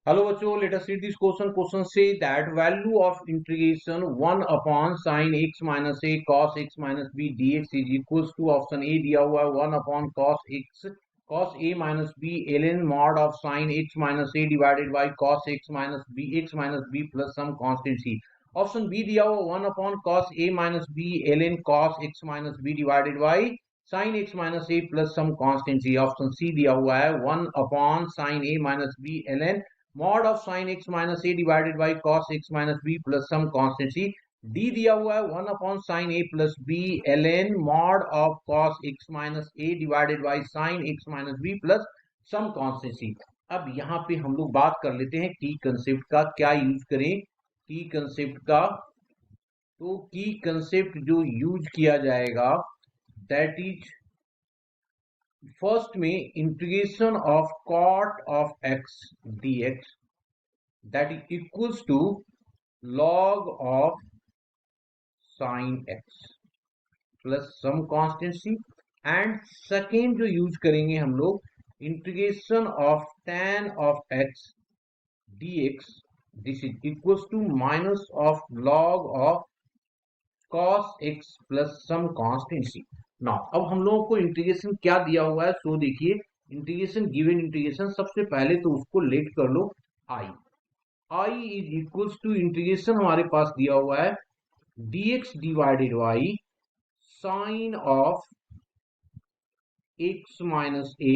Hello बच्चों, let us read this question. Question say that value of integration 1 upon sin x minus a cos x minus b dx is equals to option A दिया हुआ है 1 upon cos a minus b ln mod of sin x minus a divided by cos x minus b plus some constant c. Option B दिया हुआ 1 upon cos a minus b ln cos x minus b divided by sin x minus a plus some constant c. Option C दिया हुआ है 1 upon sin a minus b ln mod of sin x minus a divided by cos x minus b plus some constant c. D दिया हुआ है 1 upon sine A plus B ln mod of cos x minus a divided by sin x minus b plus some constant c. अब यहाँ पे हम लोग बात कर लेते हैं की कंसेप्ट का क्या यूज करें। की कंसेप्ट का तो की कंसेप्ट जो यूज किया जाएगा दैट इज फर्स्ट में integration of cot of x dx that is equals to log of sin x plus some constant c. And second जो यूज करेंगे हम लोग integration of tan of x dx this is equals to minus of log of cos x plus some constant c. Now अब हम लोगों को integration क्या दिया हुआ है सो देखिए इंटीग्रेशन गिवन इंटीग्रेशन सबसे पहले तो उसको लेट कर लो i is equals to integration हमारे पास दिया हुआ है dx divided by sine of x minus a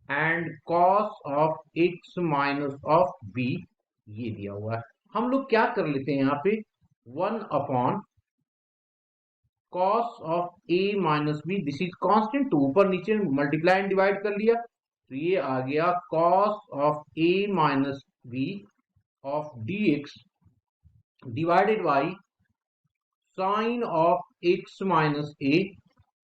and cos of x minus of b ये दिया हुआ है। हम लोग क्या कर लेते हैं यहाँ पे 1 upon cos of a minus b this is constant, तो ऊपर नीचे मल्टीप्लाई एंड डिवाइड कर लिया तो ये आ गया cos of a minus b of dx divided by sine of x minus a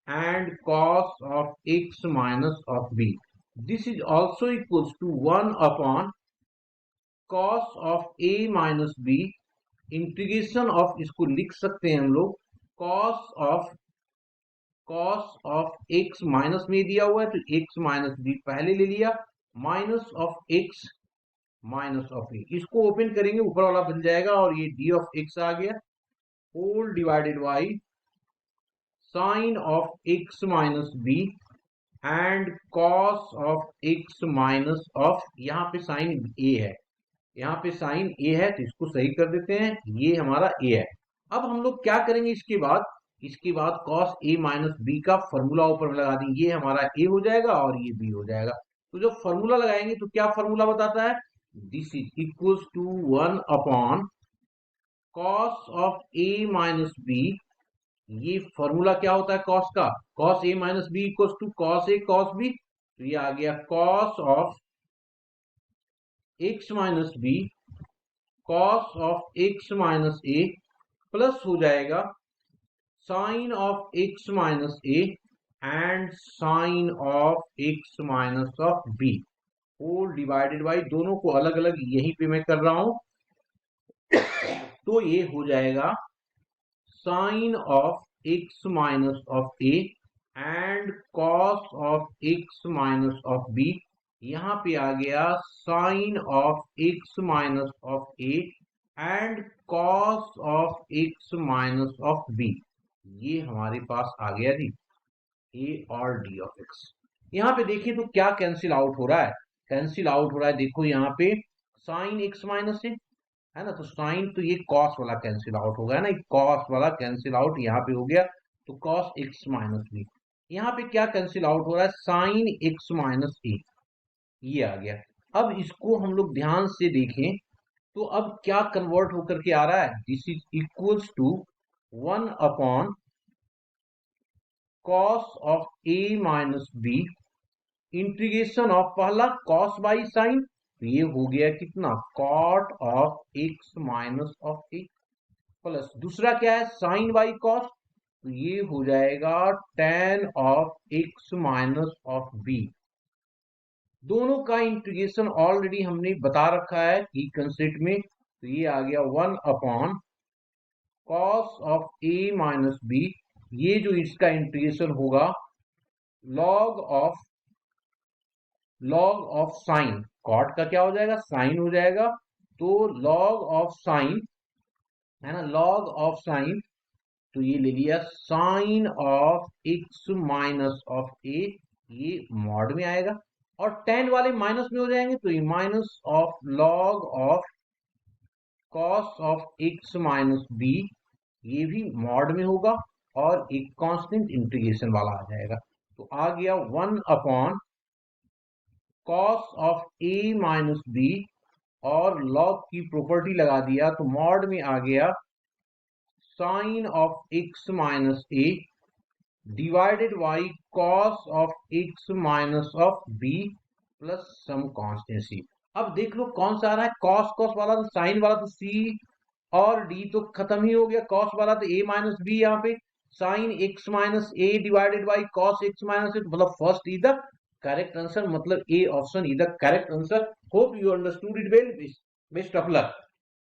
and cos of x minus of b. This is also equals to 1 upon cos of a minus b integration of इसको लिख सकते हैं हम लोग cos of x minus में दिया हुआ है तो x माइनस b पहले ले लिया minus of x minus of A, इसको ओपन करेंगे ऊपर वाला बन जाएगा और ये डी ऑफ एक्स आ गया whole divided by sine of x minus B and cos of x minus of, यहाँ पे साइन ए है, यहाँ पे साइन ए है तो इसको सही कर देते हैं, ये हमारा ए है। अब हम लोग क्या करेंगे इसके बाद cos a माइनस बी का फॉर्मूला ऊपर लगा देंगे, ये हमारा a हो जाएगा और ये b हो जाएगा। तो जब फॉर्मूला लगाएंगे तो क्या फॉर्मूला बताता है this is equals to 1 upon cos of a minus b। ये फॉर्मूला क्या होता है cos का, cos a minus b equals to cos a cos b, तो ये आ गया cos of x minus b cos of x minus a plus हो जाएगा sine of x minus a and sine of x minus of b whole divided by, दोनों को अलग अलग यहीं पे मैं कर रहा हूं तो ये हो जाएगा sine of x minus of a and cos of x minus of b, यहाँ पे आ गया sine of x minus of a and cos of x minus of b, ये हमारे पास आ गया जी a और d ऑफ x। यहाँ पे देखिए तो क्या कैंसिल आउट हो रहा है, कैंसिल आउट हो रहा है, देखो यहाँ पे साइन x माइनस है ना, तो साइन तो ये कॉस वाला कैंसिल आउट हो गया ना, कॉस वाला कैंसिल आउट यहाँ पे हो गया तो कॉस एक्स माइनस बी, यहाँ पे क्या कैंसिल आउट हो रहा है साइन एक्स माइनस ए, ये आ गया। अब इसको हम लोग ध्यान से देखें तो अब क्या कन्वर्ट होकर के आ रहा है this is equals to 1 upon cos of A minus B integration of पहला कॉस बाई साइन, तो ये हो गया कितना cot of x minus of A, plus दूसरा क्या है साइन बाई कॉस, तो ये हो जाएगा tan of x minus of B. दोनों का इंटीग्रेशन ऑलरेडी हमने बता रखा है कि कंसेप्ट में, तो ये आ गया 1 upon cos of A minus B, ये जो इसका इंटीग्रेशन होगा लॉग ऑफ साइन, कॉट का क्या हो जाएगा, साइन हो जाएगा। तो लॉग ऑफ साइन है ना, लॉग ऑफ साइन, तो ये ले लिया sine of x minus of A, ये मॉड में आएगा। और टेन वाले माइनस में हो जाएंगे, तो ये minus of log of cos of x minus B, ये भी मॉड में होगा और एक कांस्टेंट इंटीग्रेशन वाला आ जाएगा। तो आ गया 1 upon cos of A minus B, और लॉग की प्रॉपर्टी लगा दिया तो मॉड में आ गया sine of x minus A divided by cos of x minus of B plus some constancy. अब देख लो कौन सा आ रहा है, कॉस कॉस वाला तो साइन वाला तो सी और डी तो खत्म ही हो गया, कॉस वाला तो ए माइनस बी, यहाँ पे sine x minus A divided by cos x minus A, मतलब first is the correct answer, मतलब A option is the correct answer. Hope you understood it well, best of luck.